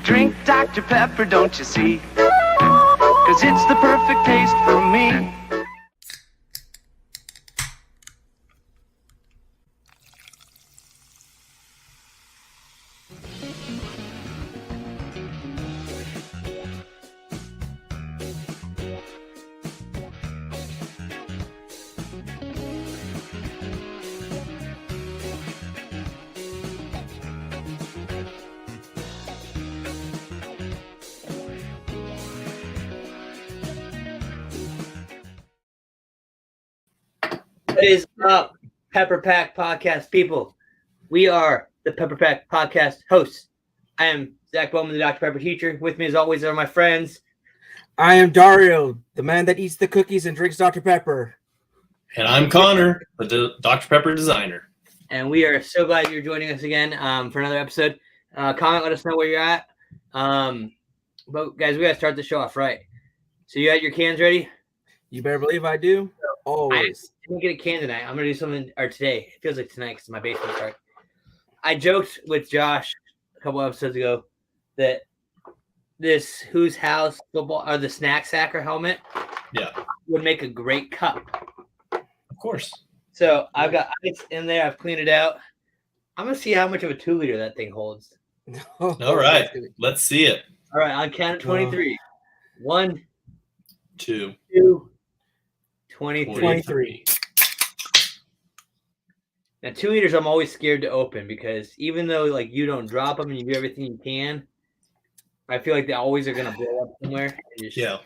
Drink Dr. Pepper, don't you see? 'Cause it's the perfect taste for me. What is up, Pepper Pack Podcast people? We are the Pepper Pack Podcast hosts. I am Zach Bowman, the Dr. Pepper teacher. With me, as always, are my friends. I am Dario, the man that eats the cookies and drinks Dr. Pepper. And I'm Konnor, the Dr. Pepper designer. And we are so glad you're joining us again for another episode. Comment, let us know where you're at. But guys, we got to start the show off right. So you got your cans ready? You better believe I do. Always. I didn't get a can tonight. I'm going to do something, or today. It feels like tonight because my basement started. I joked with Josh a couple episodes ago that this Whose House football, or the Snack Sacker helmet, would make a great cup. Of course. So I've got ice in there. I've cleaned it out. I'm going to see how much of a 2-liter that thing holds. All right. Let's see it. All right. On count of 23. 1, 2, 23. Now, 2 liters, I'm always scared to open because even though like you don't drop them and you do everything you can, I feel like they always are going to blow up somewhere. Yeah.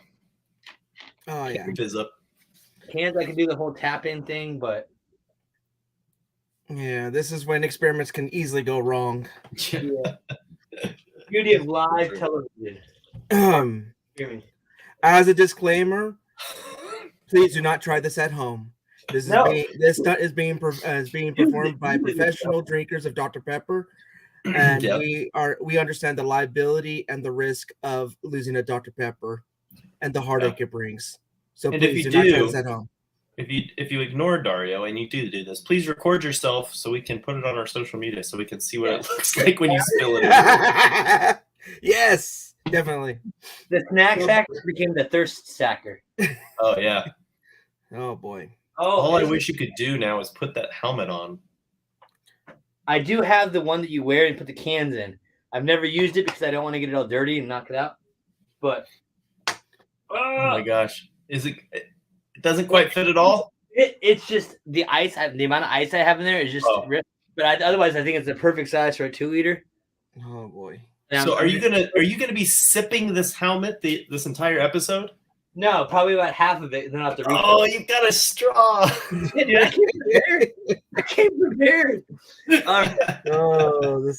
Oh, yeah. Fizz up. Cans, I can do the whole tap-in thing, but Yeah, this is when experiments can easily go wrong. yeah. Beauty of live television. Hear me. As a disclaimer, please do not try this at home. This stunt is being performed by professional drinkers of Dr. Pepper, and we understand the liability and the risk of losing a Dr. Pepper and the heartache it brings. So And please do not try this at home. If you ignore Dario and you do this, please record yourself so we can put it on our social media so we can see what it looks like when you spill it. Yes, definitely. The snack sacker became the thirst sacker. Oh, yeah. Oh, boy. All I wish you could do now is put that helmet on. I do have the one that you wear and put the cans in. I've never used it because I don't want to get it all dirty and knock it out. But oh my gosh, it doesn't quite fit at all? It's just the ice. The amount of ice I have in there is just ripped. But otherwise, I think it's the perfect size for a 2-liter. Oh boy! So are you gonna be sipping this helmet this entire episode? No, probably about half of it. Then I'll have to refill. Oh, you've got a straw. Dude, I came prepared. This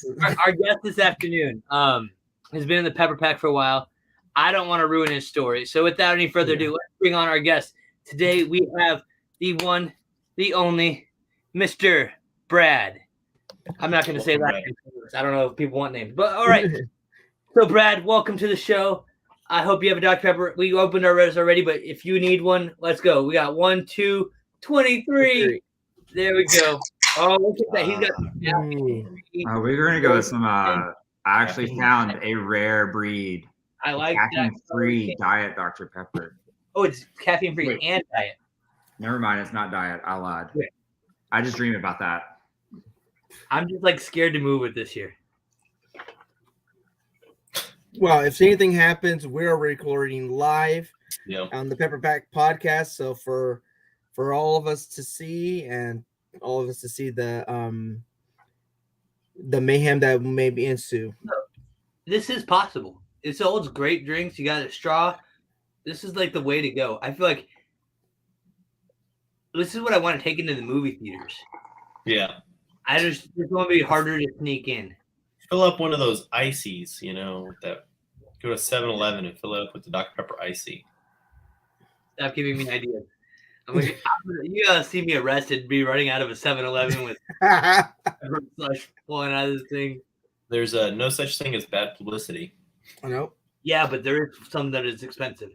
is Our guest this afternoon has been in the Pepper Pack for a while. I don't want to ruin his story. So without any further ado, let's bring on our guest. Today we have the one, the only, Mr. Brad. I'm not going to say that. I don't know if people want names. But all right. So Brad, welcome to the show. I hope you have a Dr. Pepper. We opened our res already, but if you need one, let's go. We got 1, 2, 23. There we go. Oh, look at that. He's got. We're going to go with some. I actually found a rare breed. I like caffeine-free diet Dr. Pepper. Oh, it's caffeine-free and diet. Never mind, it's not diet. I lied. Yeah. I just dream about that. I'm just like scared to move with this year. Well, if anything happens, we're recording live on the Pepper Pack podcast. So for all of us to see and all of us to see the mayhem that may be ensue. This is possible. It's holds great drinks. You got a straw. This is like the way to go. I feel like this is what I want to take into the movie theaters. Yeah. It's going to be harder to sneak in. Fill up one of those ices, that go to 7-Eleven and fill it up with the Dr. Pepper icy. Stop giving me ideas. You gotta see me arrested, be running out of a 7-Eleven with slush flowing out of this thing. There's no such thing as bad publicity. I know. Yeah, but there is some that is expensive.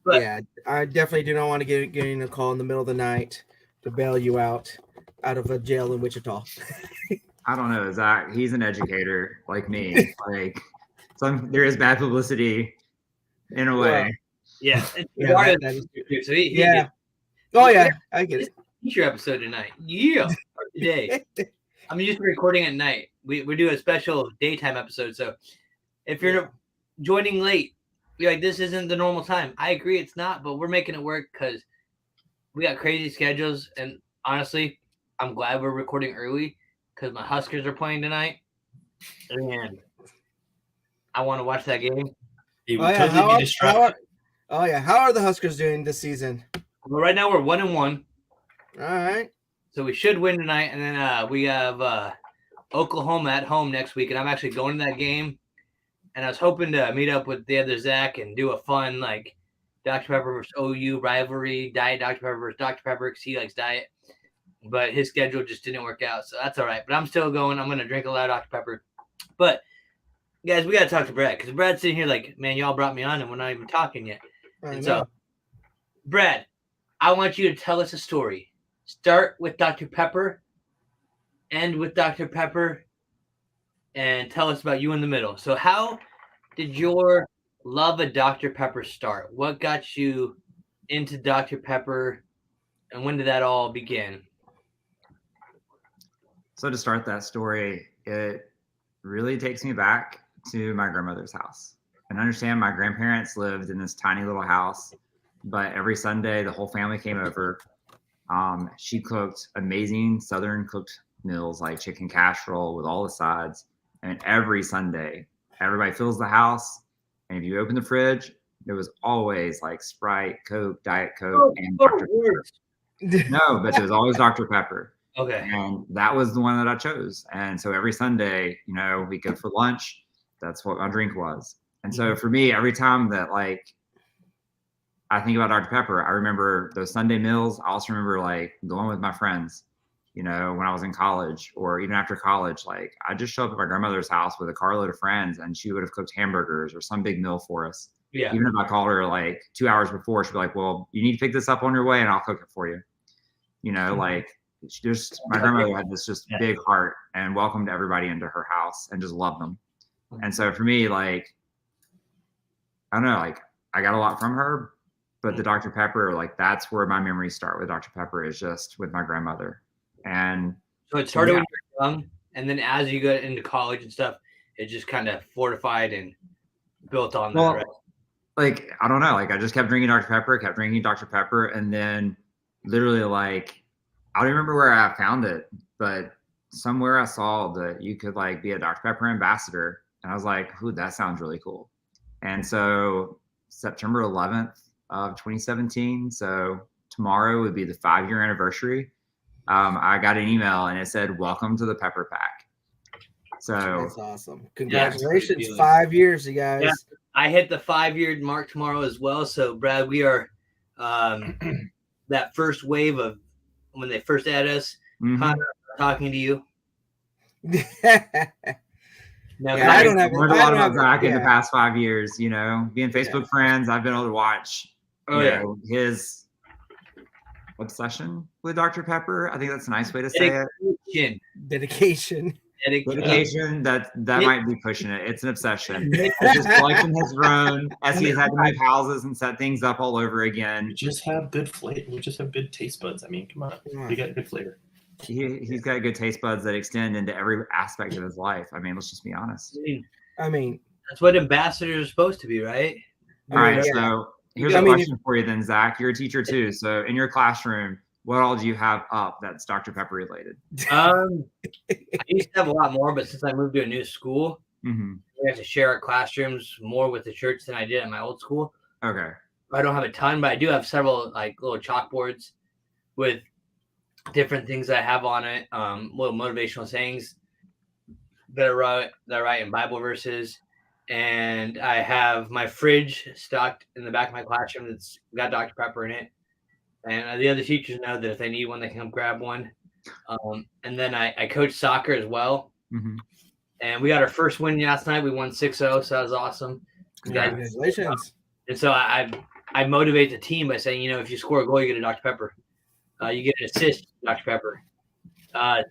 But yeah, I definitely do not want to get a call in the middle of the night to bail you out of a jail in Wichita. I don't know, Zach. He's an educator like me. Like, there is bad publicity in a way. Yeah. Yeah, So he yeah. Oh yeah, I get it. Teacher episode tonight. Yeah. Or today. I'm used to recording at night. We do a special daytime episode. So if you're joining late, you're like, this isn't the normal time. I agree it's not, but we're making it work because we got crazy schedules. And honestly, I'm glad we're recording early because my Huskers are playing tonight. And I want to watch that game. He would totally be distracted. How are the Huskers doing this season? Well, right now we're 1-1. All right. So we should win tonight. And then we have Oklahoma at home next week. And I'm actually going to that game. And I was hoping to meet up with the other Zach and do a fun, like, Dr. Pepper versus OU rivalry, Diet Dr. Pepper versus Dr. Pepper because he likes diet. But his schedule just didn't work out. So that's all right. But I'm still going. I'm going to drink a lot of Dr. Pepper. But, guys, we got to talk to Brad because Brad's sitting here like, man, y'all brought me on and we're not even talking yet. And so, Brad, I want you to tell us a story. Start with Dr. Pepper, end with Dr. Pepper, and tell us about you in the middle. So how did your love of Dr. Pepper start? What got you into Dr. Pepper, and when did that all begin? So to start that story, it really takes me back to my grandmother's house. And understand my grandparents lived in this tiny little house, but every Sunday the whole family came over. She cooked amazing Southern cooked meals like chicken casserole with all the sides. And every Sunday, everybody fills the house. And if you open the fridge, there was always like Sprite, Coke, Diet Coke, and Dr. Pepper. No, but it was always Dr. Pepper. Okay. And that was the one that I chose. And so every Sunday, we go for lunch. That's what my drink was. And so for me, every time that like I think about Dr. Pepper, I remember those Sunday meals. I also remember like going with my friends, when I was in college or even after college. Like I just show up at my grandmother's house with a carload of friends and she would have cooked hamburgers or some big meal for us. Yeah. Even if I called her like 2 hours before, she'd be like, well, you need to pick this up on your way and I'll cook it for you. Like my grandmother had this just big heart and welcomed everybody into her house and just loved them. And so for me, like, I don't know, like I got a lot from her, but the Dr. Pepper, like that's where my memories start with Dr. Pepper is just with my grandmother. And so it started when you were young, and then as you got into college and stuff, it just kind of fortified and built on that, right? Like, I don't know, like I just kept drinking Dr. Pepper, and then literally like, I don't remember where I found it, but somewhere I saw that you could like be a Dr. Pepper ambassador. And I was like, ooh, that sounds really cool. And so September 11th of 2017, so tomorrow would be the 5-year anniversary. I got an email and it said, welcome to the Pepper Pack. So that's awesome. Congratulations. 5 years, you guys. Yeah, I hit the 5-year mark tomorrow as well. So Brad, we are that first wave of when they first added us, Konnor, talking to you. Now, I don't have learned a lot about Zach in the past 5 years, being Facebook friends. I've been able to watch his obsession with Dr. Pepper. I think that's a nice way to say it. Dedication. That might be pushing it. It's an obsession. His collection has grown as he's had to move houses and set things up all over again. We just have good flavor. We just have good taste buds. I mean, come on. We got good flavor. He's got good taste buds that extend into every aspect of his life. I mean, let's just be honest. I mean, that's what ambassadors are supposed to be, right? All right. So here's a question for you then, Zach. You're a teacher too. So in your classroom, what all do you have up that's Dr. Pepper related? I used to have a lot more, but since I moved to a new school, we have to share our classrooms more with the church than I did at my old school. Okay. I don't have a ton, but I do have several like little chalkboards with different things that I have on it, little motivational sayings that I write in Bible verses. And I have my fridge stocked in the back of my classroom that's got Dr. Pepper in it. And the other teachers know that if they need one, they can come grab one. And then I coach soccer as well. And we got our first win last night. We won 6-0, so that was awesome. Congratulations. And so I motivate the team by saying, if you score a goal, you get a Dr. Pepper. You get an assist, Dr. Pepper.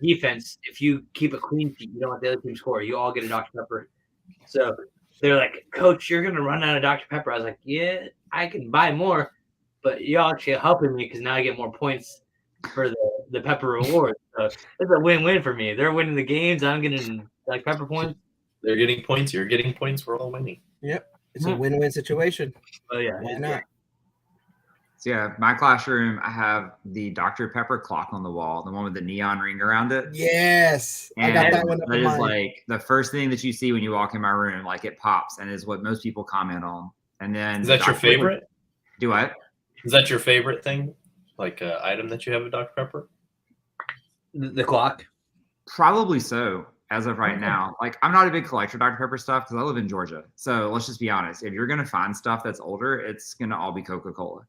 defense, if you keep a clean sheet, you don't let the other team score. You all get a Dr. Pepper. So they're like, Coach, you're going to run out of Dr. Pepper. I was like, yeah, I can buy more, but y'all actually helping me because now I get more points for the Pepper reward. So it's a win-win for me. They're winning the games. I'm getting like Pepper points. They're getting points. You're getting points. We're all winning. Yep. It's a win-win situation. Oh, yeah. Why not? So yeah, my classroom, I have the Dr. Pepper clock on the wall, the one with the neon ring around it. Yes. And I got that one up that in is mine. like the first thing that you see when you walk in my room, like it pops and is what most people comment on. And then Is that your favorite? Do what? Is that your favorite thing? Like item that you have at Dr. Pepper? The clock? Probably so, as of right now. Like, I'm not a big collector of Dr. Pepper stuff because I live in Georgia. So let's just be honest. If you're going to find stuff that's older, it's going to all be Coca-Cola.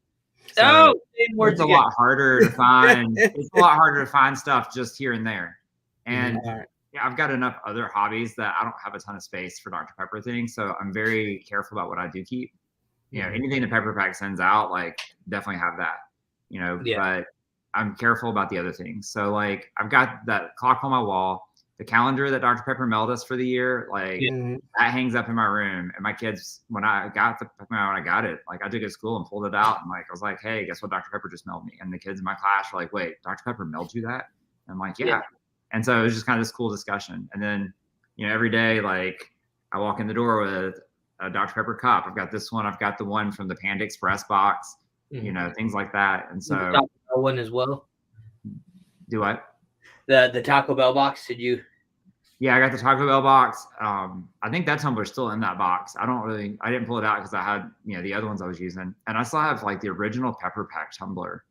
So it's a lot harder to find. It's a lot harder to find stuff just here and there. And yeah, I've got enough other hobbies that I don't have a ton of space for Dr. Pepper things. So I'm very careful about what I do keep. You know, anything the Pepper Pack sends out, like definitely have that. You know, but I'm careful about the other things. So like I've got that clock on my wall, the calendar that Dr. Pepper mailed us for the year, like that hangs up in my room. And my kids, when I got it, like I took it to school and pulled it out and like I was like, hey, guess what Dr. Pepper just mailed me? And the kids in my class were like, wait, Dr. Pepper mailed you that? And I'm like, yeah. And so it was just kind of this cool discussion. And then, you know, every day, like I walk in the door with a Dr. Pepper cup. I've got this one. I've got the one from the Panda Express box, you know, things like that. And so Taco Bell one as well. Do what? The Taco Bell box. Did you? Yeah, I got the Taco Bell box. I think that tumbler's still in that box. I didn't pull it out because I had, you know, the other ones I was using. And I still have like the original Pepper Pack tumbler,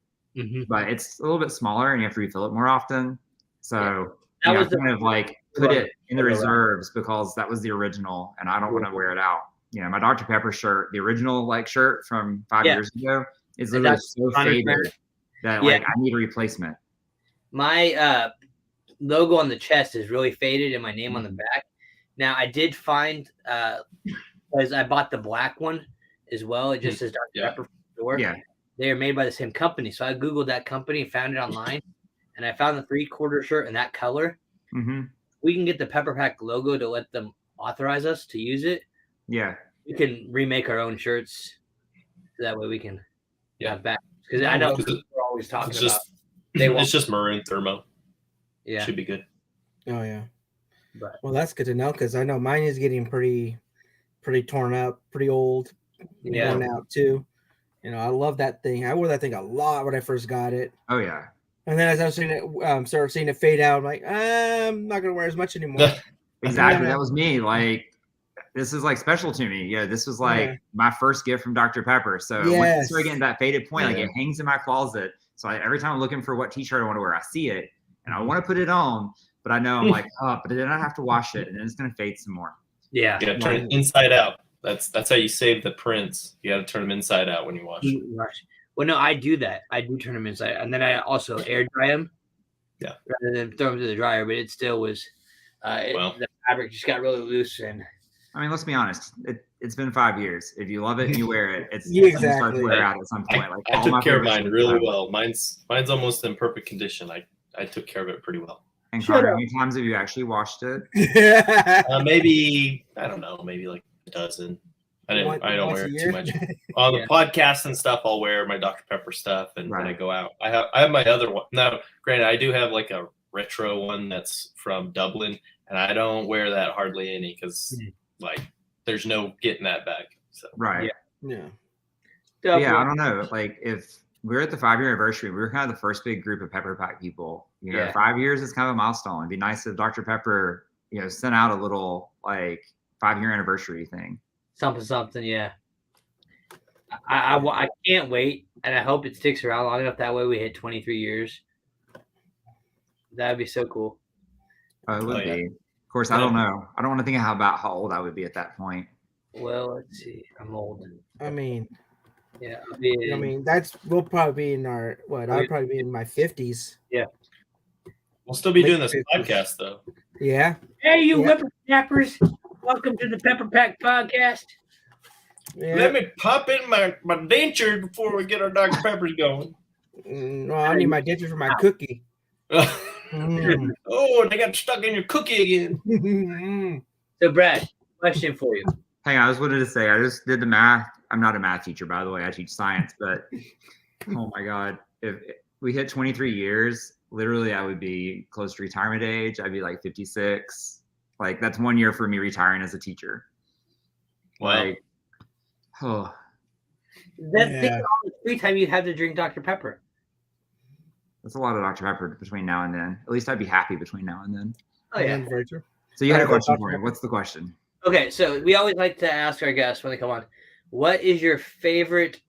but it's a little bit smaller and you have to refill it more often. So that was kind of like put it in the reserves because that was the original and I don't want to wear it out. You know, my Dr. Pepper shirt, the original like shirt from 5 years ago, is literally so faded that like I need a replacement. My logo on the chest is really faded and my name on the back. Now I did find because I bought the black one as well. It just says Dr. Pepper from the store. Yeah. They are made by the same company. So I Googled that company, found it online, and I found the 3/4 shirt in that color. We can get the Pepper Pack logo to let them authorize us to use it. Yeah. We can remake our own shirts. So that way we can have back. Because I know people are always talking about it's just maroon thermo. Yeah. Should be good. Oh yeah. But well, that's good to know because I know mine is getting pretty torn up, pretty old, worn out too. You know, I love that thing. I wore that thing a lot when I first got it. Oh yeah. And then as I was seeing it, started seeing it fade out, I'm like, I'm not gonna wear as much anymore. Exactly, that was me. Like, this is like special to me. Yeah, this was like my first gift from Dr. Pepper. So once I started getting that faded point, like it hangs in my closet. So every time I'm looking for what T-shirt I want to wear, I see it and I want to put it on, but I know I'm like, oh, but then I have to wash it and then it's gonna fade some more. Yeah, you gotta turn it inside out. That's how you save the prints. You gotta turn them inside out when you wash. Well, no, I do that. I do turn them inside, and then I also air dry them. Yeah, rather than throw them to the dryer. But it still was. The fabric just got really loose, and I mean, let's be honest. It's been 5 years. If you love it and you wear it, it's exactly start to wear out at some point. Like I took care of mine really well. Mine's almost in perfect condition. I took care of it pretty well. And Konnor, how many times have you actually washed it? Maybe I don't know. Maybe like a dozen. I don't wear it too much. On the podcast and stuff, I'll wear my Dr. Pepper stuff, and when I go out, I have my other one. Now, granted, I do have like a retro one that's from Dublin, and I don't wear that hardly any because like there's no getting that back. So yeah. I don't know. Like if we're at the 5-year anniversary, we were kind of the first big group of Pepper Pack people. You know, 5 years is kind of a milestone. It'd be nice if Dr. Pepper, you know, sent out a little like 5-year anniversary thing. Something, yeah. I can't wait, and I hope it sticks around long enough. That way, we hit 23 years. That'd be so cool. Oh, it would be. Of course, I don't know. I don't want to think about how old I would be at that point. Well, let's see. I'm old. I mean, we'll probably be in our I'll probably be in my 50s. Yeah. We'll still be doing this podcast though. Yeah. Hey, you whippersnappers. Welcome to the Pepper Pack podcast. Yeah. Let me pop in my denture before we get our Dr. Peppers going. Well, I need my dentures for my cookie. Oh, they got stuck in your cookie again. So, Brad, question for you. Hang on, I just wanted to say, I just did the math. I'm not a math teacher, by the way. I teach science, but oh my God. If we hit 23 years, literally I would be close to retirement age. I'd be like 56. Like that's 1 year for me retiring as a teacher. Wow. Like, oh. Think of all the free time you'd have to drink Dr. Pepper. That's a lot of Dr. Pepper between now and then. At least I'd be happy between now and then. Oh, yeah. Very true. So you had a question for me. What's the question? Okay, so we always like to ask our guests when they come on, what is your favorite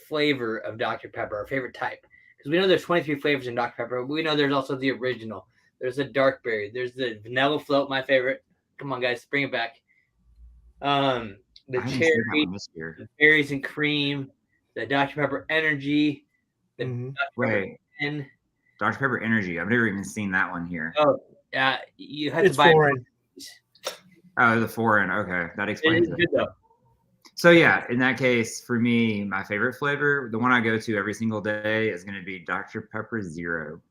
flavor of Dr. Pepper, or favorite type? Because we know there's 23 flavors in Dr. Pepper, but we know there's also the original. There's the dark berry. There's the vanilla float, my favorite. Come on, guys, bring it back. The cherry, the berries and cream, the Dr. Pepper Energy, the Dr. Pepper Dr. Pepper Energy. I've never even seen that one here. Oh, yeah, you have to buy foreign. Oh, the foreign. Okay, that explains it. Good, though. So yeah, in that case, for me, my favorite flavor, the one I go to every single day, is going to be Dr. Pepper Zero.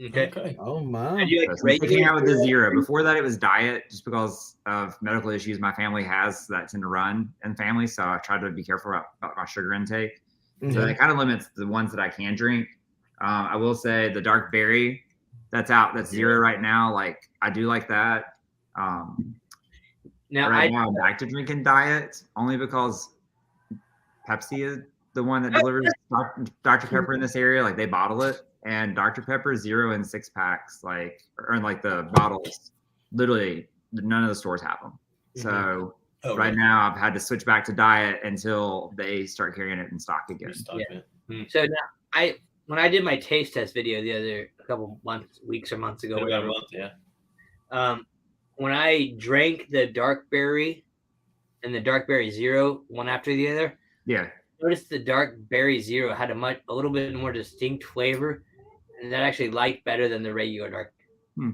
Okay. Oh my. So taking out with the zero. Before that, it was diet, just because of medical issues my family has that tend to run in family. So I try to be careful about my sugar intake. So that kind of limits the ones that I can drink. I will say the dark berry, that's zero right now. Like I do like that. Now I'm back to drinking diet only because Pepsi is the one that delivers Dr. Pepper in this area. Like they bottle it, and Dr. Pepper Zero in 6-packs, or like the bottles, literally none of the stores have them. So right now I've had to switch back to diet until they start carrying it in stock again. So now when I did my taste test video a couple weeks or months ago, when I drank the dark berry and the dark berry Zero one after the other, I noticed the dark berry Zero had a little bit more distinct flavor, and that actually liked better than the regular dark. I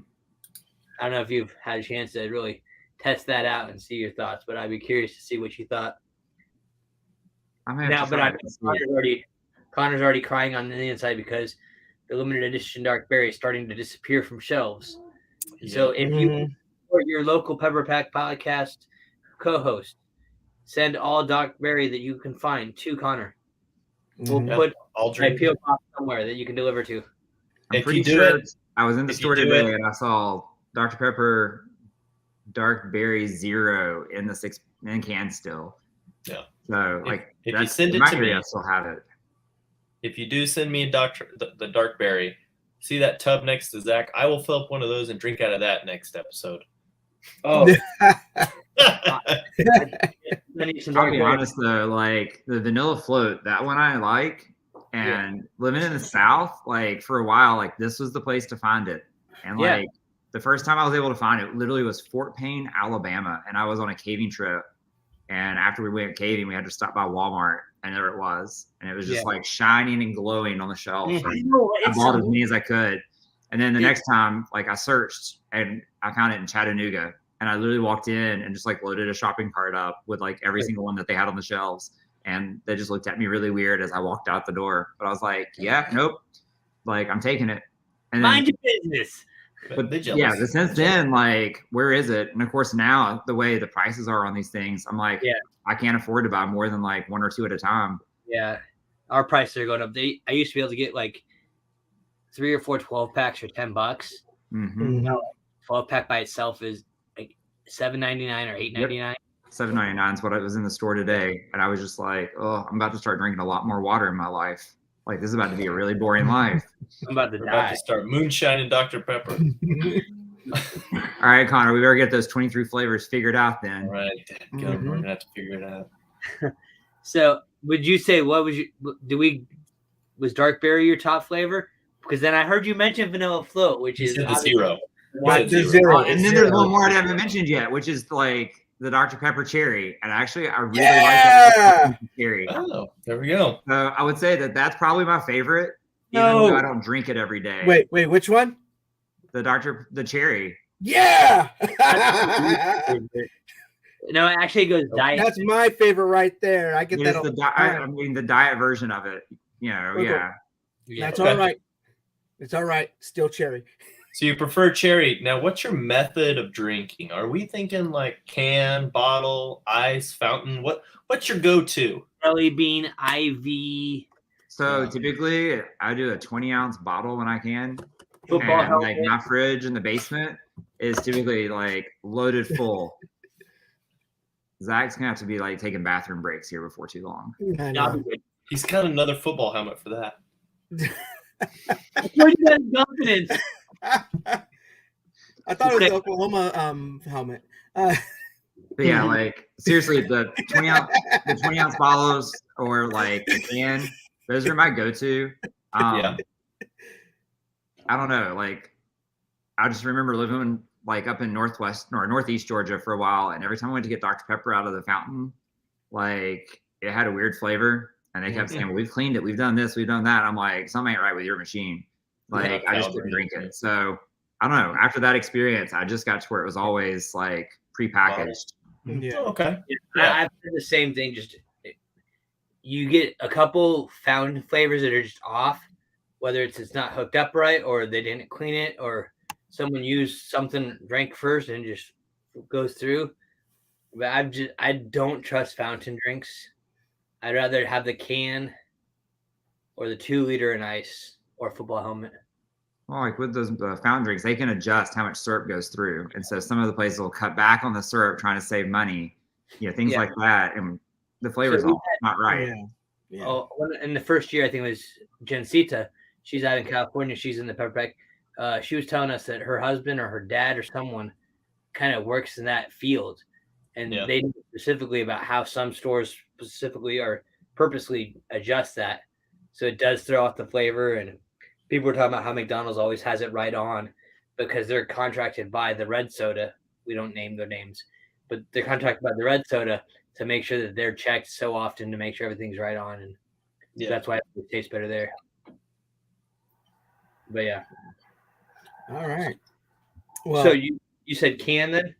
don't know if you've had a chance to really test that out and see your thoughts, but I'd be curious to see what you thought. Connor's already crying on the inside because the limited edition dark berry is starting to disappear from shelves. So if you support your local Pepper Pack podcast co-host, send all dark berry that you can find to Konnor. We'll put a PO box somewhere that you can deliver to. I'm pretty sure I was in the store today and I saw Dr. Pepper Dark Berry Zero in the 6-in can still. Yeah. So if you send it to me, I still have it. If you do send me the dark berry, see that tub next to Zach? I will fill up one of those and drink out of that next episode. Oh. I'll be honest though, like the vanilla float, that one I like. And living in the South, like for a while, like this was the place to find it. And like the first time I was able to find it literally was Fort Payne, Alabama. And I was on a caving trip. And after we went caving, we had to stop by Walmart, and there it was. And it was just like shining and glowing on the shelf. I bought as many as I could. And then the next time, like I searched and I found it in Chattanooga. And I literally walked in and just like loaded a shopping cart up with like every single one that they had on the shelves. And they just looked at me really weird as I walked out the door. But I was like, nope. Like I'm taking it. And mind your business. But since then, like, where is it? And of course, now the way the prices are on these things, I'm like, I can't afford to buy more than like 1 or 2 at a time. Yeah, our prices are going up. I used to be able to get like 3 or 4 12-packs for $10. Now, 12-pack by itself is like $7.99 or $8.99. $7.99 is what I was in the store today, and I was just like, oh, I'm about to start drinking a lot more water in my life. Like this is about to be a really boring life. I'm about to about to start moonshining Dr. Pepper. All right, Konnor, we better get those 23 flavors figured out then. All right, we're gonna have to figure it out. So, would you say was dark berry your top flavor? Because then I heard you mention vanilla float, which is the zero. Zero. And then there's one more I haven't mentioned yet, which is like the Dr. Pepper cherry. And actually, I really like that cherry. Oh, there we go. I would say that's probably my favorite. Even though I don't drink it every day. Wait, which one? The cherry. Yeah. No, it actually goes diet. That's my favorite right there. I get that. The diet version of it. You know, That's all right. It's all right. Still cherry. So you prefer cherry. Now, what's your method of drinking? Are we thinking like can, bottle, ice, fountain? What's your go-to? Jelly bean, IV. So typically, I do a 20-ounce bottle when I can. Football and helmet. like my fridge in the basement is typically like loaded full. Zach's gonna have to be like taking bathroom breaks here before too long. He's got another football helmet for that. Where you got confidence? I thought it was the Oklahoma helmet. But yeah, like seriously, the 20 ounce bottles or like a can, those are my go-to. I don't know, like I just remember living like up in northwest or northeast Georgia for a while, and every time I went to get Dr. Pepper out of the fountain, like it had a weird flavor, and they kept saying, well, "We've cleaned it, we've done this, we've done that." I'm like, something ain't right with your machine. Like I just couldn't drink it. So I don't know. After that experience, I just got to where it was always like prepackaged. Yeah. Okay. I've done the same thing. Just you get a couple fountain flavors that are just off, whether it's not hooked up right, or they didn't clean it, or someone used something, drank first, and just goes through. But I don't trust fountain drinks. I'd rather have the can or the 2 liter in ice or football helmet. Well, like with those fountain drinks, they can adjust how much syrup goes through, and so some of the places will cut back on the syrup trying to save money, things like that, and the flavor's not right. Yeah. Oh, in the first year, I think it was Jencita. She's out in California. She's in the Pepper Pack. She was telling us that her husband or her dad or someone kind of works in that field, and they know specifically about how some stores specifically or purposely adjust that, so it does throw off the flavor. And people were talking about how McDonald's always has it right on because they're contracted by the red soda. We don't name their names, but they're contracted by the red soda to make sure that they're checked so often to make sure everything's right on, and that's why it tastes better there. But yeah. All right. Well, so you said can then?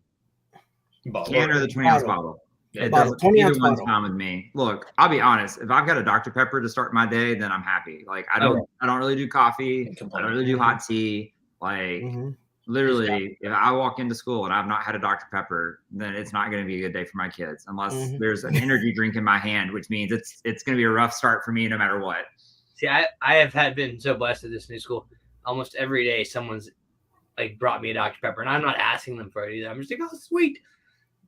Can or the 20-ounce bottle. Yeah, 20-ounce bottle. Fine with me. Look, I'll be honest. If I've got a Dr. Pepper to start my day, then I'm happy. Like I don't really do coffee. I don't really do hot tea. Like literally, if I walk into school and I've not had a Dr. Pepper, then it's not going to be a good day for my kids unless there's an energy drink in my hand, which means it's going to be a rough start for me no matter what. See, I have been so blessed at this new school. Almost every day, someone's like brought me a Dr. Pepper, and I'm not asking them for it either. I'm just like, oh, sweet.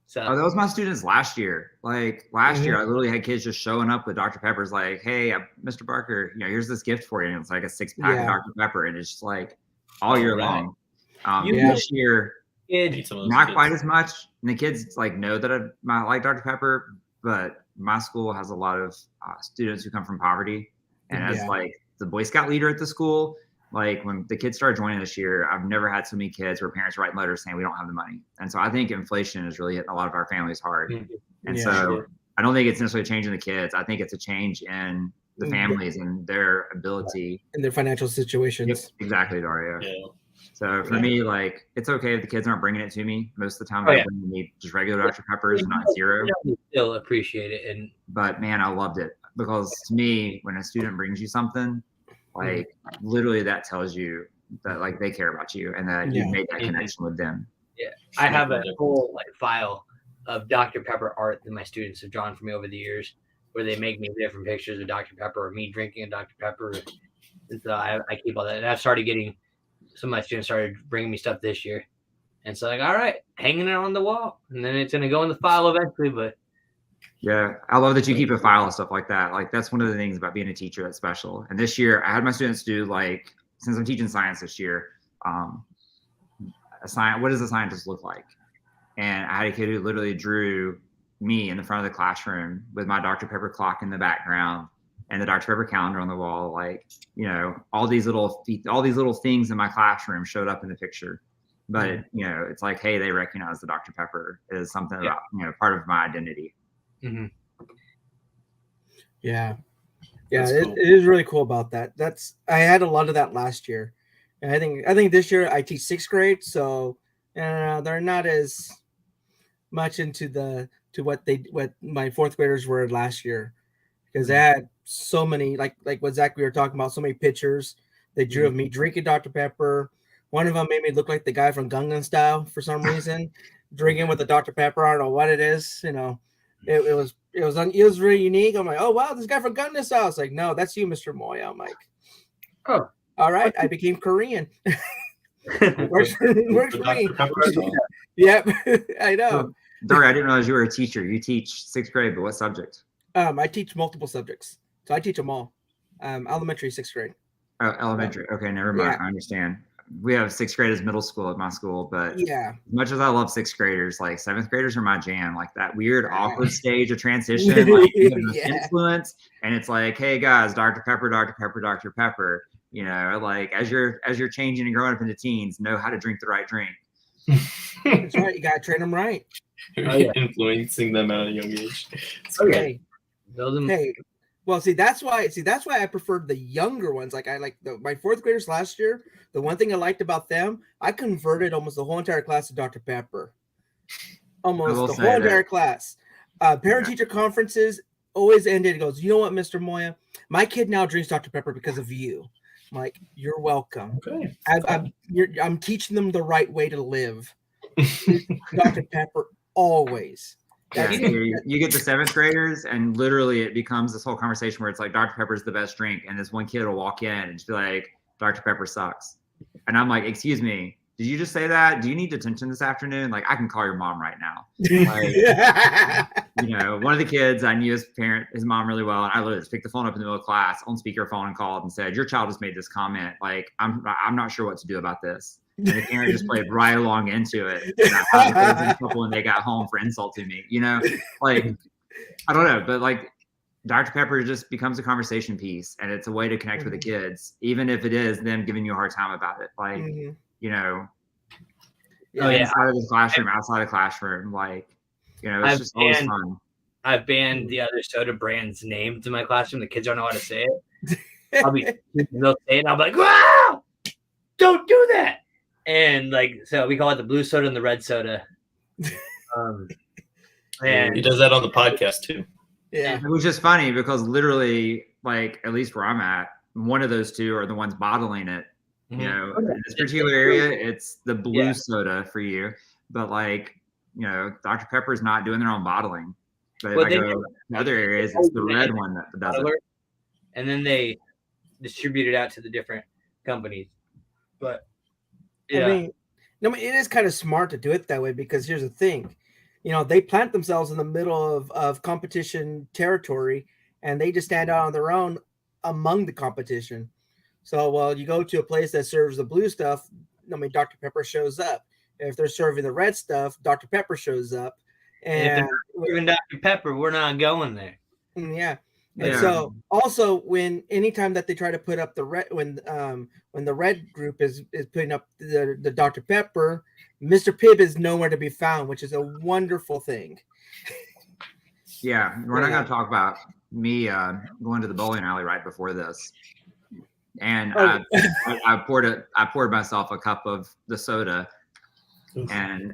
So that was my students last year. Like last year, I literally had kids just showing up with Dr. Peppers, like, "Hey, Mr. Barker, here's this gift for you." And it's like a 6-pack of Dr. Pepper, and it's just like all year long. This year, not quite as much. And the kids like know that I like Dr. Pepper, but my school has a lot of students who come from poverty, and as like the Boy Scout leader at the school, like when the kids started joining this year, I've never had so many kids where parents write letters saying we don't have the money. And so I think inflation is really hitting a lot of our families hard. And so I don't think it's necessarily changing the kids. I think it's a change in the families and their ability. In their financial situations. Yep, exactly, Dario. Yeah. So for me, like, it's okay if the kids aren't bringing it to me. Most of the time, they're bringing me just regular Dr. Peppers, not zero. Still appreciate it. But man, I loved it because to me, when a student brings you something, like literally that tells you that like they care about you and that you made that connection with them. Yeah. I have a whole file of Dr. Pepper art that my students have drawn for me over the years where they make me different pictures of Dr. Pepper or me drinking a Dr. Pepper. And so I keep all that. And I've started getting some of my students started bringing me stuff this year. And so like, all right, hanging it on the wall. And then it's going to go in the file eventually, but yeah, I love that you keep a file and stuff like that. Like that's one of the things about being a teacher that's special. And this year I had my students do like, since I'm teaching science this year, what does a scientist look like? And I had a kid who literally drew me in the front of the classroom with my Dr. Pepper clock in the background and the Dr. Pepper calendar on the wall. Like, all these little things in my classroom showed up in the picture. But, it's like, hey, they recognize the Dr. Pepper is something about, part of my identity. Mm-hmm. Yeah, cool. it is really cool about that. I had a lot of that last year, and I think this year I teach 6th grade, so they're not as much into what my 4th graders were last year, because they had so many like what Zach we were talking about, so many pictures they drew of me drinking Dr. Pepper, One of them made me look like the guy from Gangnam Style for some reason, drinking with the Dr. Pepper. I don't know what it is. You know, it was really unique. I'm like, oh wow, this guy from Gangnam Style. It's like, no, that's you, Mr. Moya. I'm like, oh, all right, I became Korean. works for me. Yep, I know. Dario, I didn't realize you were a teacher. You teach 6th grade, but what subject? I teach multiple subjects, so I teach them all. Elementary, 6th grade. Oh, elementary. Okay, never mind. Yeah. I understand. We have 6th grade as middle school at my school, but yeah, as much as I love 6th graders, like 7th graders are my jam. Like that weird awkward stage of transition, like you have this influence, and it's like, hey guys, Dr. Pepper, Dr. Pepper, Dr. Pepper. You know, like as you're changing and growing up into teens, know how to drink the right drink. That's right. You gotta train them right. Influencing them at a young age. It's okay. Hey, well, that's why I preferred the younger ones. Like I like my 4th graders last year. The one thing I liked about them, I converted almost the whole entire class to Dr. Pepper. Almost the whole entire class. Parent-teacher conferences always ended. It goes, you know what, Mr. Moya, my kid now drinks Dr. Pepper because of you. I'm like, you're welcome. Okay. I'm teaching them the right way to live. Dr. Pepper always. Yeah, you get the 7th graders, and literally it becomes this whole conversation where it's like Dr. Pepper is the best drink, and this one kid will walk in and just be like, Dr. Pepper sucks. And I'm like, excuse me, did you just say that? Do you need detention this afternoon? Like, I can call your mom right now. Like, you know, one of the kids, I knew his mom really well, and I literally just picked the phone up in the middle of class on speakerphone and called and said, your child has made this comment. Like, I'm not sure what to do about this. And the parent just played right along into it. When they got home for insult to me, you know, like, I don't know, but like Dr. Pepper just becomes a conversation piece, and it's a way to connect with the kids, even if it is them giving you a hard time about it. Like, you know, inside of the classroom, outside of the classroom, like, you know, it's just always fun. I've banned the other soda brand's name to my classroom. The kids don't know how to say it. They'll say it, I'll be like, wow, don't do that. And like, so we call it the blue soda and the red soda. And he does that on the podcast too. Yeah, it was just funny because literally, like, at least where I'm at, one of those two are the ones bottling it. You know, in this particular area, it's the blue soda for you, but like, you know, Dr. Pepper is not doing their own bottling. But if I go to other areas, it's the red one that does it. And then they distribute it out to the different companies. But yeah, I mean, it is kind of smart to do it that way, because here's the thing, you know, they plant themselves in the middle of competition territory, and they just stand out on their own among the competition. So, well, you go to a place that serves the blue stuff, I mean, Dr. Pepper shows up. If they're serving the red stuff, Dr. Pepper shows up. And if they're serving Dr. Pepper, we're not going there. Yeah. And so also anytime that they try to put up the red, when the red group is putting up the Dr. Pepper, Mr. Pibb is nowhere to be found, which is a wonderful thing. Yeah, we're not going to talk about me going to the bowling alley right before this, and I poured myself a cup of the soda, and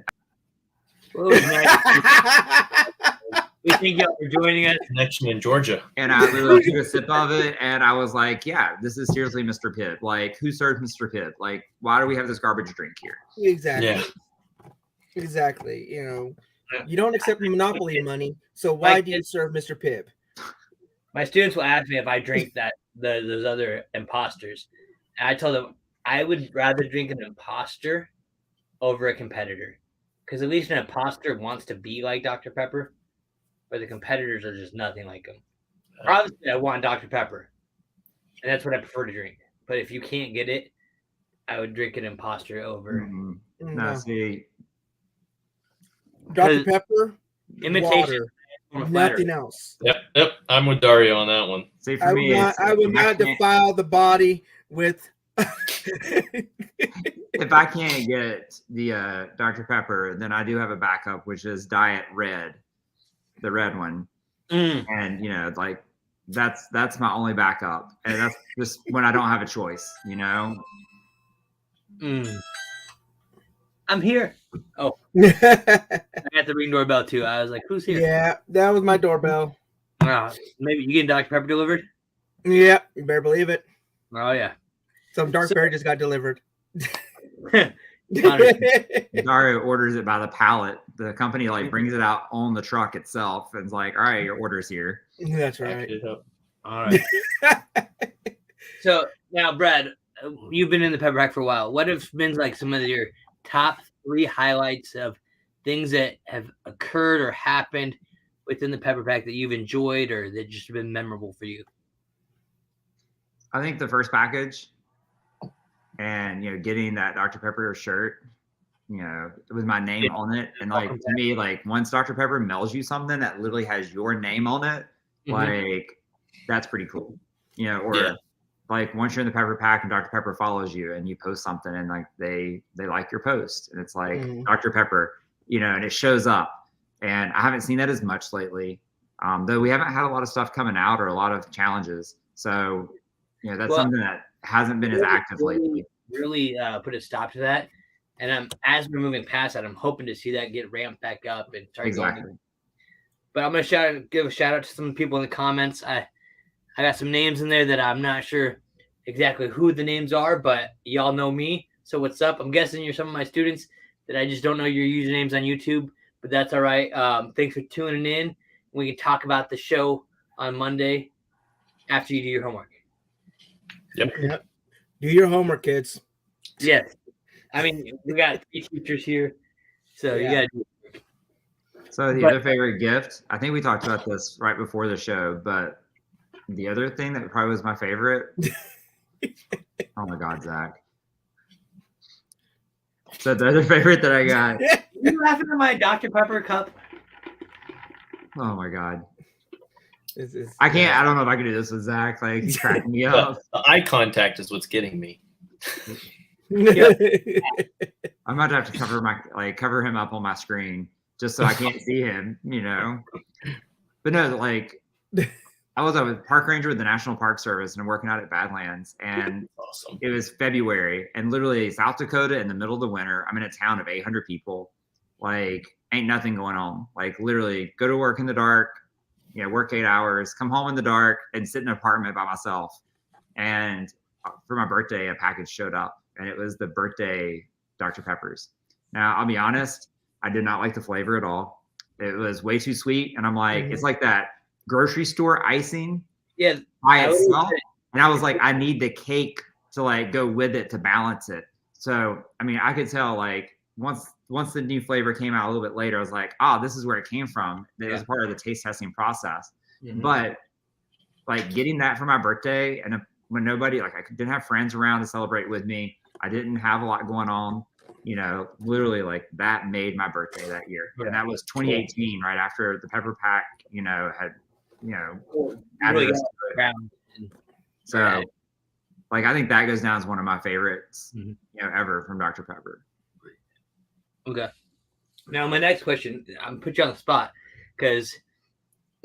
we thank y'all for joining us. Connection in Georgia. And I literally took a sip of it, and I was like, yeah, this is seriously Mr. Pibb. Like, who served Mr. Pibb? Like, why do we have this garbage drink here? Exactly. Yeah. Exactly. You know, you don't accept Monopoly money, so why do you serve Mr. Pibb? My students will ask me if I drink those other imposters. And I told them I would rather drink an imposter over a competitor. Because at least an imposter wants to be like Dr. Pepper, but the competitors are just nothing like them. Obviously, I want Dr. Pepper, and that's what I prefer to drink. But if you can't get it, I would drink an imposter over. No, see, Dr. Pepper, imitation, water, nothing else. Yep. I'm with Dario on that one. See, for me, I would not defile the body with. If I can't get the Dr. Pepper, then I do have a backup, which is Diet Red, the red one. And, you know, like that's my only backup. And that's just when I don't have a choice, you know? I'm here. Oh, I got the ring doorbell too. I was like, who's here? Yeah, that was my doorbell. Maybe you getting Dr. Pepper delivered? Yeah, you better believe it. Oh, yeah. Some dark berry just got delivered. Dario orders it by the pallet. The company like brings it out on the truck itself and it's like, all right, your order's here. That's right. All right. So now, Brad, you've been in the Pepper Pack for a while. What have been like some of your top 3 highlights of things that have occurred or happened within the Pepper Pack that you've enjoyed or that just been memorable for you? I think the first package and, getting that Dr. Pepper shirt, with my name on it. And like, to me, like once Dr. Pepper mails you something that literally has your name on it, like that's pretty cool, or like once you're in the Pepper Pack and Dr. Pepper follows you and you post something and like they like your post and it's like Dr. Pepper, and it shows up. And I haven't seen that as much lately, though we haven't had a lot of stuff coming out or a lot of challenges. So, that's something that hasn't been as active lately. Really put a stop to that. And as we're moving past that, I'm hoping to see that get ramped back up and start going. But I'm going to give a shout out to some people in the comments. I got some names in there that I'm not sure exactly who the names are, but y'all know me. So what's up? I'm guessing you're some of my students that I just don't know your usernames on YouTube, but that's all right. Thanks for tuning in. We can talk about the show on Monday after you do your homework. Yep. Do your homework, kids. Yes. I mean, we got 3 teachers here, so you got to do it. So the other favorite gift, I think we talked about this right before the show, but the other thing that probably was my favorite. Oh my God, Zach. So the other favorite that I got. You laughing at my Dr. Pepper cup? Oh my God. I can't. I don't know if I can do this with Zach. Like he's cracking me up. The eye contact is what's getting me. I'm about to have to cover him up on my screen just so I can't see him. But no, like I was a park ranger with the National Park Service and I'm working out at Badlands, and awesome. It was February and literally South Dakota in the middle of the winter. I'm in a town of 800 people. Like ain't nothing going on. Like literally go to work in the dark. Work 8 hours, come home in the dark, and sit in an apartment by myself. And for my birthday, a package showed up, and it was the birthday Dr. Peppers. Now, I'll be honest, I did not like the flavor at all. It was way too sweet, and I'm like, it's like that grocery store icing by itself. And I was like, I need the cake to like go with it to balance it. So, I mean, I could tell like once the new flavor came out a little bit later, I was like, this is where it came from. It was part of the taste testing process. But like getting that for my birthday, and when nobody, like I didn't have friends around to celebrate with me, I didn't have a lot going on, literally like that made my birthday that year. And that was 2018, right after the Pepper Pack, had, added so like, I think that goes down as one of my favorites, ever from Dr. Pepper. Okay. Now, my next question, I'm put you on the spot because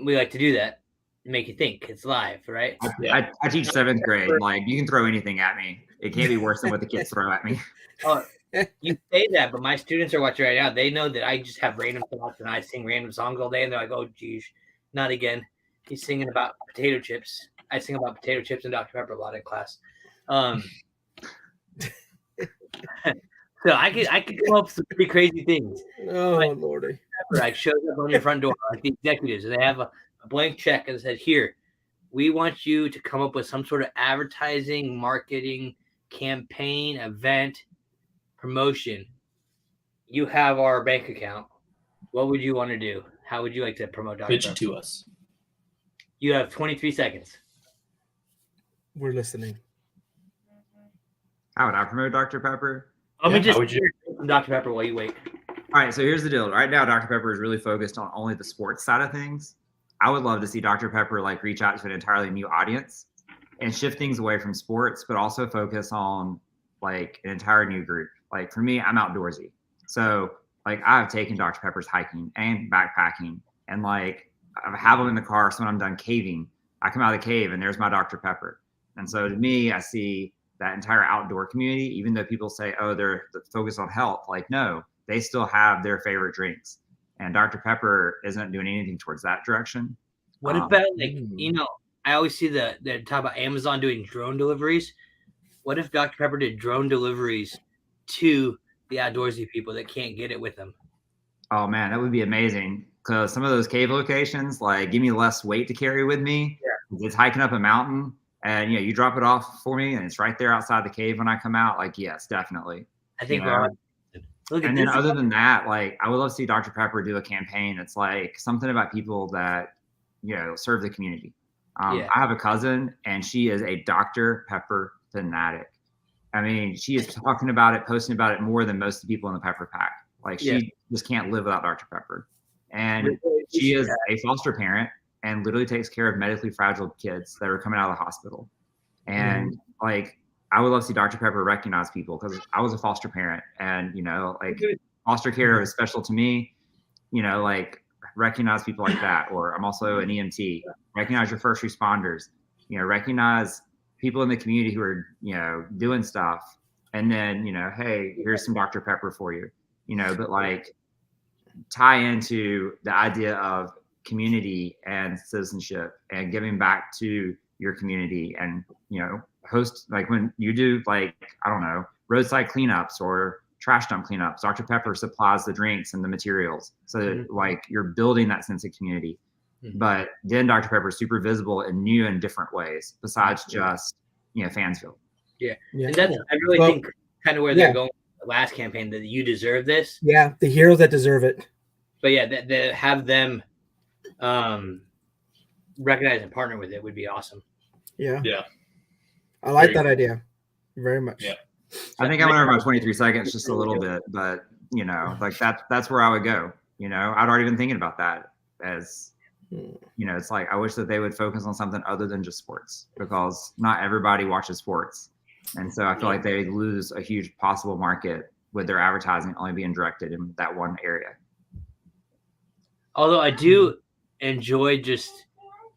we like to do that, make you think. It's live, right? I teach 7th grade. Like, you can throw anything at me. It can't be worse than what the kids throw at me. Oh, you say that, but my students are watching right now. They know that I just have random thoughts and I sing random songs all day, and they're like, "Oh, geez, not again." He's singing about potato chips. I sing about potato chips and Dr. Pepper a lot in class. So I could come up with some pretty crazy things. Oh, Lordy. Like shows up on your front door, like the executives, and they have a blank check and said, "Here, we want you to come up with some sort of advertising, marketing, campaign, event, promotion. You have our bank account. What would you want to do? How would you like to promote Dr. Pitch Pepper? it to us." You have 23 seconds. We're listening. How would I promote Dr. Pepper? Let me just hear from Dr. Pepper while you wait. All right, so here's the deal. Right now, Dr. Pepper is really focused on only the sports side of things. I would love to see Dr. Pepper like reach out to an entirely new audience and shift things away from sports, but also focus on like an entire new group. Like for me, I'm outdoorsy. So like I've taken Dr. Pepper's hiking and backpacking, and like I have them in the car. So when I'm done caving, I come out of the cave and there's my Dr. Pepper. And so to me, I see that entire outdoor community, even though people say, oh, they're focused on health, like, no, they still have their favorite drinks. And Dr. Pepper isn't doing anything towards that direction. What about I always see they talk about Amazon doing drone deliveries. What if Dr. Pepper did drone deliveries to the outdoorsy people that can't get it with them. Oh man, that would be amazing. Because some of those cave locations, like, give me less weight to carry with me. Yeah. It's hiking up a mountain, and you drop it off for me, and it's right there outside the cave when I come out. Like, yes, definitely. I think Look at and then other than that, like, I would love to see Dr. Pepper do a campaign that's like something about people that serve the community. I have a cousin, and she is a Dr. Pepper fanatic. I mean, she is talking about it, posting about it more than most of the people in the Pepper Pack. Like, she just can't live without Dr. Pepper. And she is a foster parent and literally takes care of medically fragile kids that are coming out of the hospital. And like, I would love to see Dr. Pepper recognize people, because I was a foster parent, and like, foster care is special to me. Like, recognize people like that. Or I'm also an EMT. Recognize your first responders. Recognize people in the community who are doing stuff, and then hey, here's some Dr. Pepper for you. But like, tie into the idea of community and citizenship and giving back to your community, and host, like, when you do, like, I don't know, roadside cleanups or trash dump cleanups, Dr. Pepper supplies the drinks and the materials, so that, like, you're building that sense of community. But then Dr. Pepper is super visible in new and different ways besides just Fansville. And that's, I really think, kind of where they're going with the last campaign, that you deserve this. Yeah, the heroes that deserve it. But yeah, that have them recognize and partner with it would be awesome. Yeah. I like that idea very much. Yeah. I think I went over my 23 seconds just a little bit, but like, that's where I would go. I'd already been thinking about that as it's like, I wish that they would focus on something other than just sports, because not everybody watches sports. And so I feel like they lose a huge possible market with their advertising only being directed in that one area. Although I do enjoy just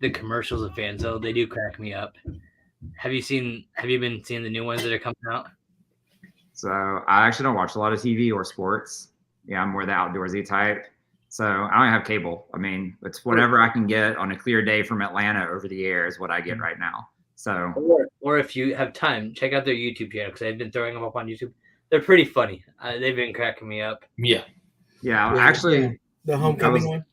the commercials of Fansville. They do crack me up. Have you been seeing the new ones that are coming out? So I actually don't watch a lot of TV or sports. Yeah, I'm more the outdoorsy type. So I don't have cable. I mean, it's whatever I can get on a clear day from Atlanta over the air is what I get right now. So, or if you have time, check out their YouTube channel, because I've been throwing them up on YouTube. They're pretty funny. They've been cracking me up. Yeah. Actually, the homecoming one.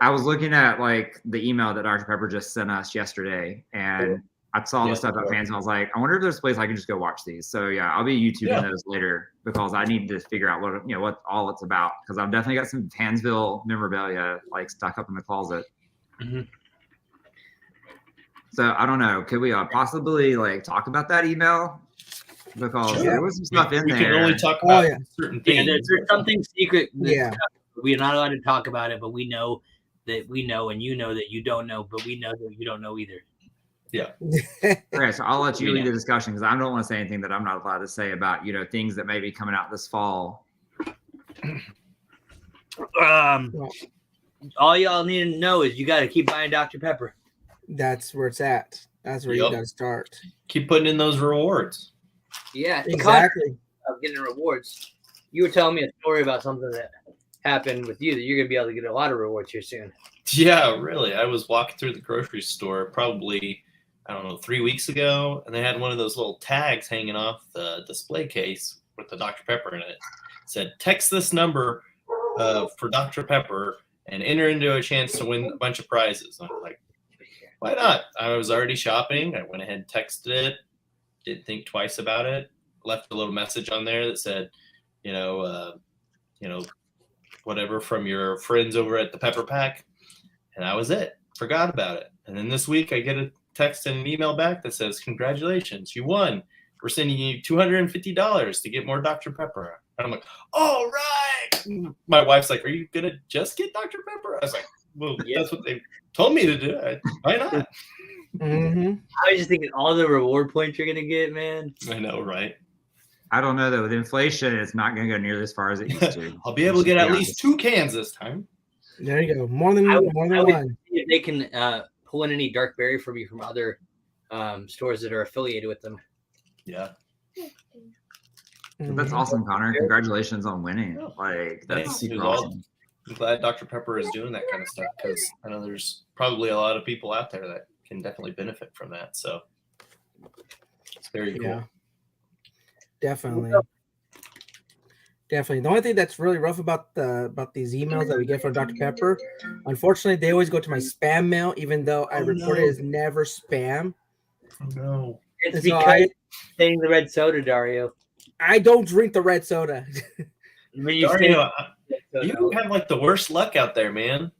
I was looking at, like, the email that Dr. Pepper just sent us yesterday, and I saw the stuff about fans, and I was like, I wonder if there's a place I can just go watch these. So yeah, I'll be YouTubing those later, because I need to figure out what all it's about, because I've definitely got some Fansville memorabilia, like, stuck up in the closet. So I don't know, could we possibly, like, talk about that email, because there was some stuff in there. We can only talk about certain things. Yeah, there's something secret. We're not allowed to talk about it, but we know that we know, and you know that you don't know, but we know that you don't know either. Yeah. Okay, so I'll let you lead the discussion, because I don't want to say anything that I'm not allowed to say about things that may be coming out this fall. All y'all need to know is you got to keep buying Dr. Pepper. That's where it's at. That's where you got to start. Keep putting in those rewards. Yeah, exactly. Of getting rewards. You were telling me a story about something that happened with you that you're gonna be able to get a lot of rewards here soon. Yeah, really. I was walking through the grocery store probably, 3 weeks ago, and they had one of those little tags hanging off the display case with the Dr. Pepper in it. It said, text this number for Dr. Pepper and enter into a chance to win a bunch of prizes. I'm like, why not? I was already shopping. I went ahead and texted it. Didn't think twice about it. Left a little message on there that said, whatever from your friends over at the Pepper Pack. And that was it. Forgot about it. And then this week I get a text and an email back that says, congratulations, you won. We're sending you $250 to get more Dr. Pepper. And I'm like, all right. My wife's like, are you going to just get Dr. Pepper? I was like, well, that's what they told me to do. Why not? I was just thinking all the reward points you're going to get, man. I know, right? I don't know, though. With inflation, it's not going to go nearly as far as it used to. I'll be able to get at least 2 cans this time. There you go. More than one. If they can pull in any dark berry for me from other stores that are affiliated with them. Yeah. That's awesome, Konnor. Congratulations on winning. Like, that's super awesome. I'm glad Dr. Pepper is doing that kind of stuff, because I know there's probably a lot of people out there that can definitely benefit from that. So it's very cool. Definitely. Definitely. The only thing that's really rough about these emails that we get from Dr. Pepper, unfortunately, they always go to my spam mail, even though I report it as never spam. Oh no! It's And because saying the red soda, Dario. I don't drink the red soda. When you Dario, you have like the worst luck out there, man.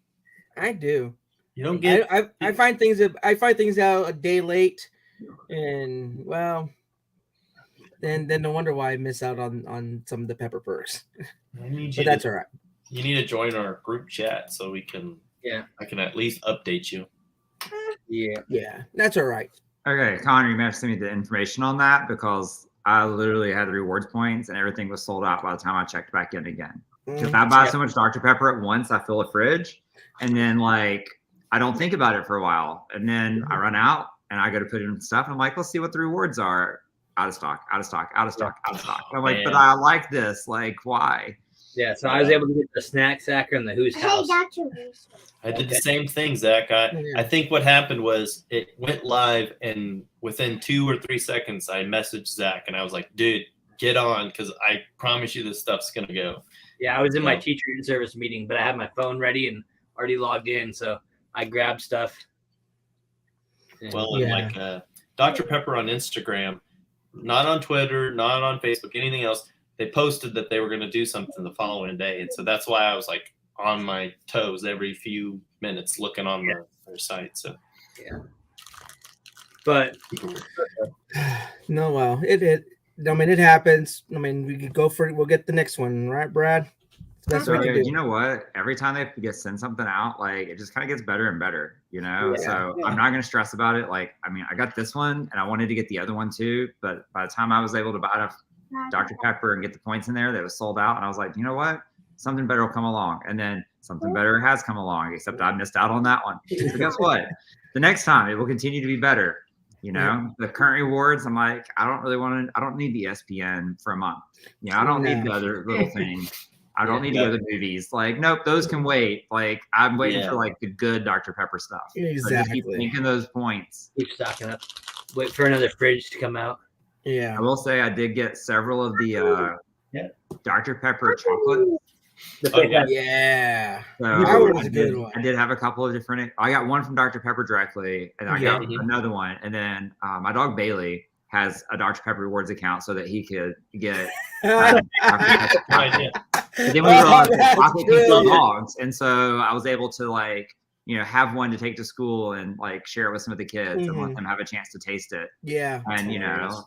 I do. You don't get. I find things out a day late, and well, then no wonder why I miss out on some of the pepper perks. But that's all right. You need to join our group chat so we can. Yeah. I can at least update you. Yeah, that's all right. Okay, Konnor, you may have to send me the information on that because I literally had the rewards points and everything was sold out by the time I checked back in again. Because I buy so much Dr. Pepper at once, I fill a fridge, and then like I don't think about it for a while, and then I run out and I go to put in stuff, and I'm like, let's see what the rewards are. Out of stock, out of stock, out of stock, out of stock. And I'm like, but I like this. Like, why? Yeah, so I was able to get the snack sacker and the Who's House. I did the same thing, Zach. I think what happened was it went live, and within 2 or 3 seconds, I messaged Zach, and I was like, dude, get on, because I promise you this stuff's going to go. Yeah, I was in my teacher service meeting, but I had my phone ready and already logged in, so I grabbed stuff. Well, like Dr. Pepper on Instagram, not on Twitter, not on Facebook, anything else, they posted that they were going to do something the following day. And so that's why I was like on my toes every few minutes looking on their site. So, But no, well, it happens. I mean, we could go for it. We'll get the next one, right, Brad? That's what you know what? Every time they send something out, like it just kind of gets better and better, you know? So I'm not going to stress about it. Like, I mean, I got this one and I wanted to get the other one too. But by the time I was able to buy enough Dr. Pepper and get the points in there, that was sold out. And I was like, you know what? Something better will come along. And then something better has come along, except I missed out on that one. So guess what? The next time it will continue to be better. You know, the current rewards, I'm like, I don't need the ESPN for a month. You know, I don't need the other little thing. I don't need to go to the movies. Like, nope, those can wait. Like, I'm waiting for like the good Dr. Pepper stuff. Exactly. So keep thinking those points. Keep stocking up. Wait for another fridge to come out. Yeah. I will say I did get several of the Dr. Pepper chocolate. Yeah. So that was a good one. I did have a couple of different. I got one from Dr. Pepper directly, and I got another one. And then my dog Bailey has a Dr. Pepper rewards account so that he could get Dr. Pepper. But then we realized chocolate can kill dogs, and so I was able to like have one to take to school and like share it with some of the kids and let them have a chance to taste it. Yeah, and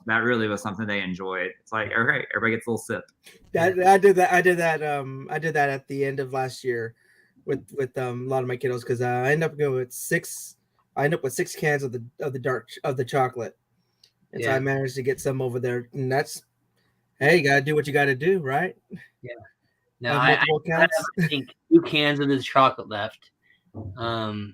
that really was something they enjoyed. It's like, okay, everybody gets a little sip. I did that at the end of last year with a lot of my kiddos because I ended up going with 6 cans of the chocolate, and so I managed to get some over there. And that's, hey, you gotta do what you gotta do, right? Yeah. No, I have, I think 2 cans of this chocolate left. Like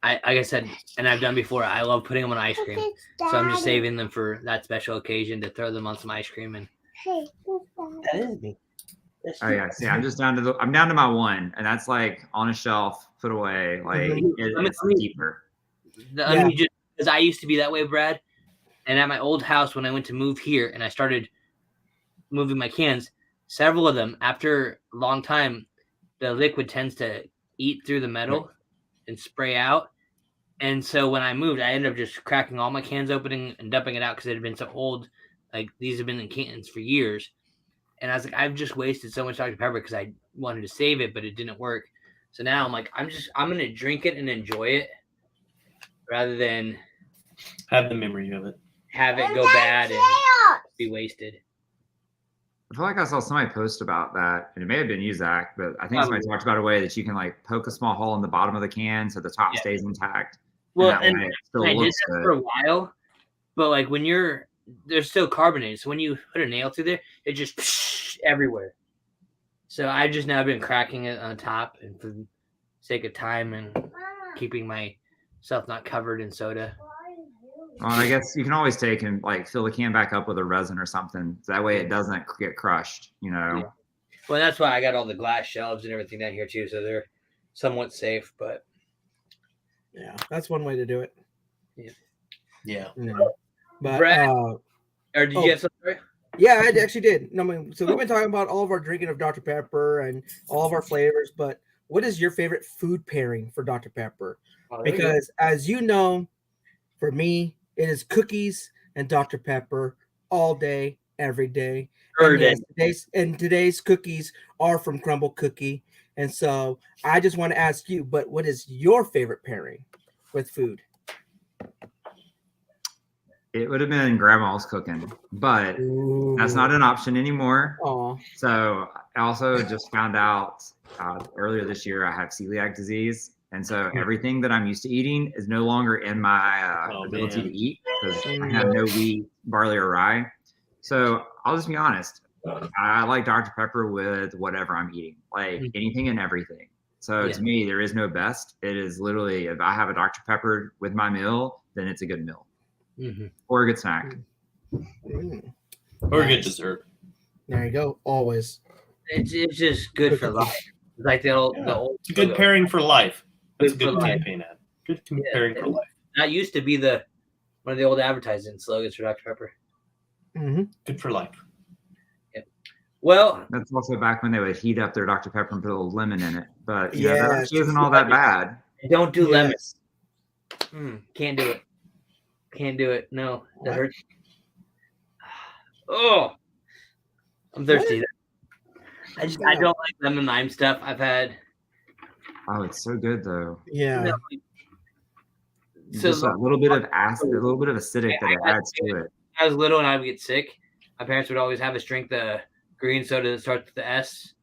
I said, and I've done before, I love putting them on ice cream. So I'm just saving them for that special occasion to throw them on some ice cream. And that is me. Oh yeah, see, I'm down to my one, and that's like on a shelf, put away. Like it's deeper. Because I used to be that way, Brad. And at my old house, when I went to move here, and I started moving my cans, several of them, after a long time, the liquid tends to eat through the metal and spray out. And so when I moved, I ended up just cracking all my cans opening and dumping it out because it had been so old. Like, these have been in cans for years. And I was like, I've just wasted so much Dr. Pepper because I wanted to save it, but it didn't work. So now I'm like, I'm going to drink it and enjoy it rather than have the memory of it. Have it go bad and be wasted. I feel like I saw somebody post about that, and it may have been you, Zach, but I think somebody talked about a way that you can like poke a small hole in the bottom of the can so the top stays intact. Well, and I did that for a while, but like when they're still carbonated, so when you put a nail through there, it just everywhere. So I've just now been cracking it on the top, and for the sake of time and keeping myself not covered in soda. Well, I guess you can always take and like fill the can back up with a resin or something. So that way it doesn't get crushed, Yeah. Well, that's why I got all the glass shelves and everything down here too, so they're somewhat safe. But yeah, that's one way to do it. Yeah. But Brad, or did you have something? Yeah, I actually did. No, I mean, so we've been talking about all of our drinking of Dr. Pepper and all of our flavors, but what is your favorite food pairing for Dr. Pepper? Because as you know, for me, it is cookies and Dr. Pepper all day, every day. And yes, today's cookies are from Crumble Cookie. And so I just want to ask you, but what is your favorite pairing with food? It would have been grandma's cooking, but that's not an option anymore. Aww. So I also just found out earlier this year I have celiac disease. And so everything that I'm used to eating is no longer in my ability to eat because I have no wheat, barley, or rye. So I'll just be honest. I like Dr. Pepper with whatever I'm eating, like anything and everything. So to me, there is no best. It is literally, if I have a Dr. Pepper with my meal, then it's a good meal. Or a good snack. Or a good dessert. There you go. Always. It's just good for life. It's like the old. It's a good pairing for life. That's a good campaign ad. Good pairing for life. That used to be one of the old advertising slogans for Dr. Pepper. Good for life. Yep. Well, that's also back when they would heat up their Dr. Pepper and put a little lemon in it. But that actually isn't all that bad. Don't do lemons. Can't do it. Can't do it. No, that hurts. Oh, I'm thirsty. I don't like lemon lime stuff. I've had. Oh, it's so good though. Yeah. So just a little bit of acid, a little bit of acidic that it adds to it. When I was little and I would get sick, my parents would always have us drink the green soda that starts with the S.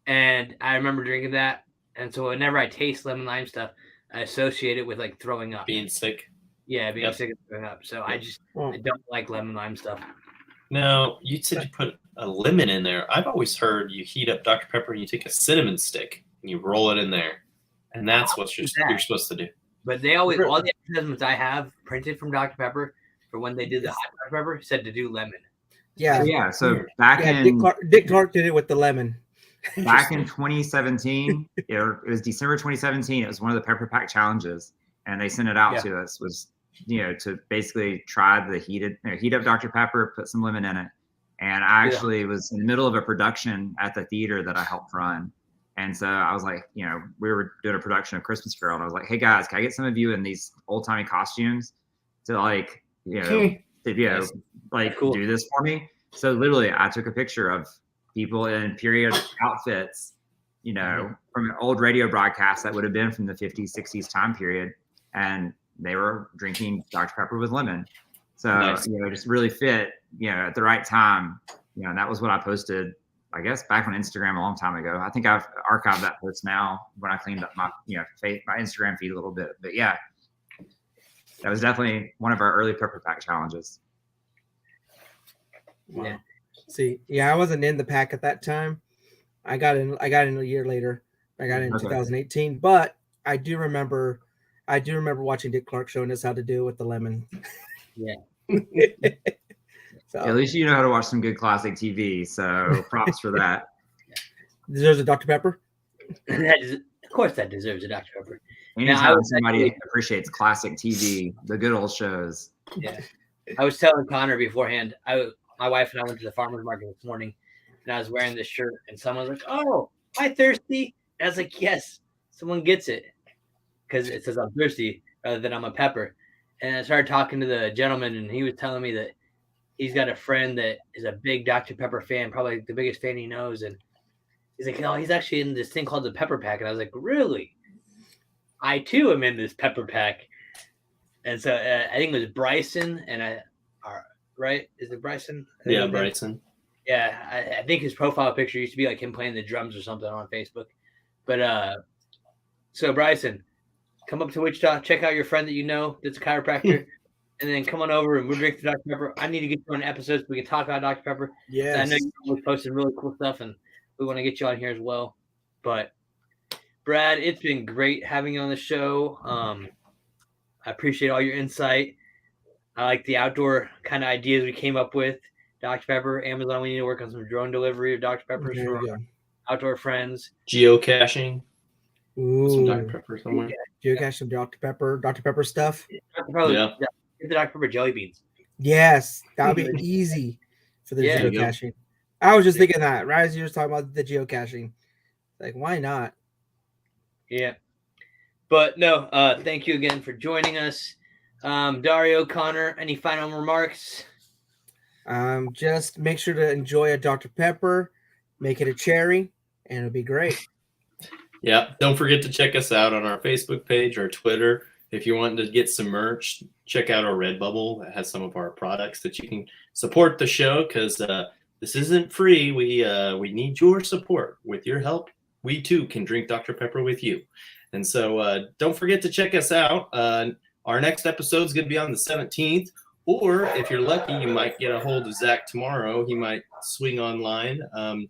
And I remember drinking that. And so whenever I taste lemon lime stuff, I associate it with like throwing up. Being sick. Yeah, being sick and throwing up. So I don't like lemon lime stuff. No, you said you put a lemon in there. I've always heard you heat up Dr. Pepper and you take a cinnamon stick and you roll it in there. And that's what you're supposed to do. But they always, all the advertisements I have printed from Dr. Pepper for when they did the hot Dr. Pepper said to do lemon. Yeah. Yeah. So back in Dick Clark did it with the lemon. Back in 2017, it was December 2017. It was one of the Pepper Pack challenges, and they sent it out to us. Was to basically try the heat up Dr. Pepper, put some lemon in it. And I actually was in the middle of a production at the theater that I helped run, and so I was like, we were doing a production of Christmas Carol, and I was like, hey guys, can I get some of you in these old timey costumes to like, do this for me? So literally, I took a picture of people in period outfits, from an old radio broadcast that would have been from the 50s, 60s time period. And they were drinking Dr. Pepper with lemon. So, just really fit, at the right time. That was what I posted, I guess, back on Instagram a long time ago. I think I've archived that post now when I cleaned up my, my Instagram feed a little bit. But yeah, that was definitely one of our early Pepper Pack challenges. Yeah. See, I wasn't in the pack at that time. I got in a year later. I got in 2018, but I do remember watching Dick Clark showing us how to do it with the lemon. Yeah. So, at least you know how to watch some good classic TV. So props for that. Deserves a Dr. Pepper? Of course that deserves a Dr. Pepper. Anytime somebody appreciates classic TV, the good old shows. Yeah. I was telling Konnor beforehand, my wife and I went to the farmer's market this morning, and I was wearing this shirt, and someone was like, "Oh, am I thirsty?" And I was like, "Yes, someone gets it," because it says I'm thirsty rather than I'm a pepper. And I started talking to the gentleman, and he was telling me that he's got a friend that is a big Dr. Pepper fan, probably the biggest fan he knows. And he's like, he's actually in this thing called the Pepper Pack. And I was like, really? I, too, am in this Pepper Pack. And so I think it was Bryson, and right? Is it Bryson? Yeah, Bryson. Yeah, I think his profile picture used to be like him playing the drums or something on Facebook. But so Bryson, come up to Wichita, check out your friend that you know that's a chiropractor, and then come on over and we'll drink the Dr. Pepper. I need to get you on episodes so we can talk about Dr. Pepper. Yeah, I know you're always posting really cool stuff, and we want to get you on here as well. But Brad, it's been great having you on the show. I appreciate all your insight. I like the outdoor kind of ideas we came up with. Dr. Pepper, Amazon, we need to work on some drone delivery of Dr. Peppers for our outdoor friends. Geocaching. Ooh. Some Dr. Pepper somewhere. Geocache some Dr. Pepper stuff. Get the Dr. Pepper jelly beans. Yes, that would be easy for the geocaching. I was just thinking that, right as you were talking about the geocaching. Like, why not? Yeah. But no, thank you again for joining us. Dario, Konnor, any final remarks? Just make sure to enjoy a Dr. Pepper, make it a cherry, and it'll be great. Yeah, don't forget to check us out on our Facebook page or Twitter. If you're wanting to get some merch, check out our Redbubble that has some of our products that you can support the show, because this isn't free. We need your support. With your help, we too can drink Dr. Pepper with you. And so don't forget to check us out. Our next episode is going to be on the 17th. Or if you're lucky, you might get a hold of Zach tomorrow. He might swing online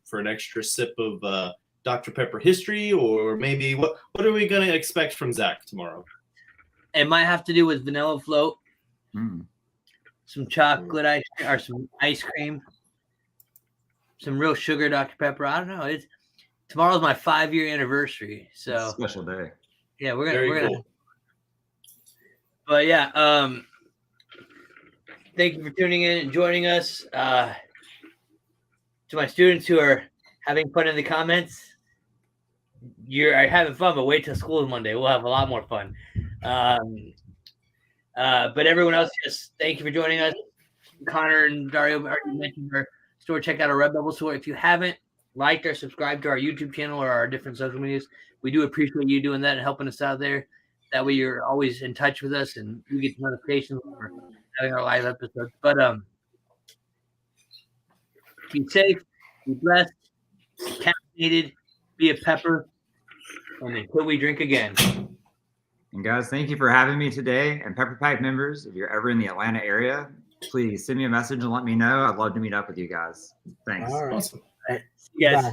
for an extra sip of Dr. Pepper history, or maybe what are we going to expect from Zach tomorrow? It might have to do with vanilla float, some chocolate ice cream, or some ice cream, some real sugar Dr. Pepper. I don't know. Tomorrow's my 5-year anniversary, so it's a special day. Yeah, we're gonna. But yeah, thank you for tuning in and joining us. To my students who are having fun in the comments, you're having fun, but wait till school is Monday. We'll have a lot more fun. But everyone else, just thank you for joining us. Konnor and Dario already mentioned our store. Check out our Redbubble store. If you haven't liked or subscribed to our YouTube channel or our different social medias, we do appreciate you doing that and helping us out there. That way you're always in touch with us and you get notifications for having our live episodes. But keep safe, be blessed, be caffeinated, be a pepper, and until we drink again. And guys, thank you for having me today. And Pepper Pack members, if you're ever in the Atlanta area, please send me a message and let me know. I'd love to meet up with you guys. Thanks. All right. Awesome. Yes. Bye.